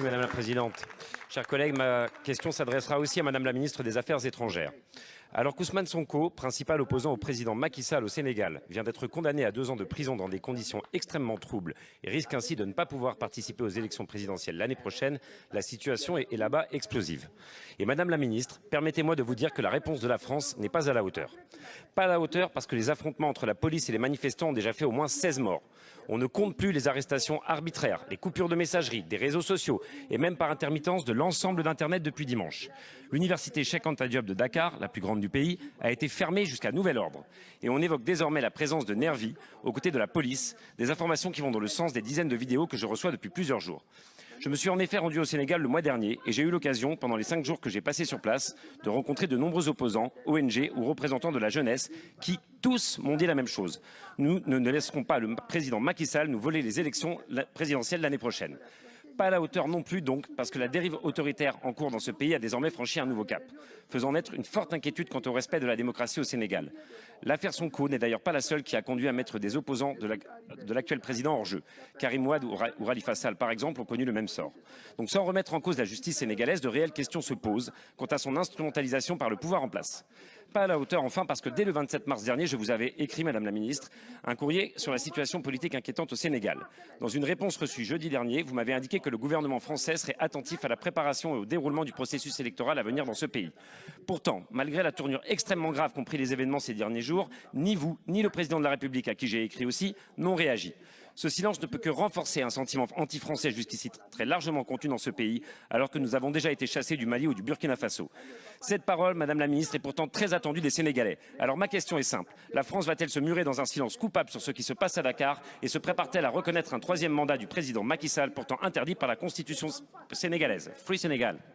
Madame la Présidente. Chers collègues, ma question s'adressera aussi à Madame la Ministre des Affaires étrangères. Alors qu'Ousmane Sonko, principal opposant au président Macky Sall au Sénégal, vient d'être condamné à 2 ans de prison dans des conditions extrêmement troubles et risque ainsi de ne pas pouvoir participer aux élections présidentielles l'année prochaine, la situation est là-bas explosive. Et Madame la Ministre, permettez-moi de vous dire que la réponse de la France n'est pas à la hauteur. Pas à la hauteur parce que les affrontements entre la police et les manifestants ont déjà fait au moins 16 morts. On ne compte plus les arrestations arbitraires, les coupures de messagerie, des réseaux sociaux et même par intermittence de l'ensemble d'Internet depuis dimanche. L'université Cheikh Anta Diop de Dakar, la plus grande du pays, a été fermée jusqu'à nouvel ordre. Et on évoque désormais la présence de nervis aux côtés de la police, des informations qui vont dans le sens des dizaines de vidéos que je reçois depuis plusieurs jours. Je me suis en effet rendu au Sénégal le mois dernier et j'ai eu l'occasion, pendant les 5 jours que j'ai passés sur place, de rencontrer de nombreux opposants, ONG ou représentants de la jeunesse qui, tous, m'ont dit la même chose. Nous ne laisserons pas le président Macky Sall nous voler les élections présidentielles l'année prochaine. Pas à la hauteur non plus donc, parce que la dérive autoritaire en cours dans ce pays a désormais franchi un nouveau cap, faisant naître une forte inquiétude quant au respect de la démocratie au Sénégal. L'affaire Sonko n'est d'ailleurs pas la seule qui a conduit à mettre des opposants de l'actuel président hors jeu. Karim Wade ou Khalifa Sall, par exemple, ont connu le même sort. Donc sans remettre en cause la justice sénégalaise, de réelles questions se posent quant à son instrumentalisation par le pouvoir en place. Pas à la hauteur enfin parce que dès le 27 mars dernier, je vous avais écrit, Madame la Ministre, un courrier sur la situation politique inquiétante au Sénégal. Dans une réponse reçue jeudi dernier, vous m'avez indiqué que le gouvernement français serait attentif à la préparation et au déroulement du processus électoral à venir dans ce pays. Pourtant, malgré la tournure extrêmement grave qu'ont pris les événements ces derniers jours, ni vous, ni le président de la République, à qui j'ai écrit aussi, n'ont réagi. Ce silence ne peut que renforcer un sentiment anti-français jusqu'ici très largement contenu dans ce pays, alors que nous avons déjà été chassés du Mali ou du Burkina Faso. Cette parole, Madame la Ministre, est pourtant très attendue des Sénégalais. Alors ma question est simple. La France va-t-elle se murer dans un silence coupable sur ce qui se passe à Dakar et se prépare-t-elle à reconnaître un 3e mandat du président Macky Sall, pourtant interdit par la Constitution sénégalaise? Free Sénégal.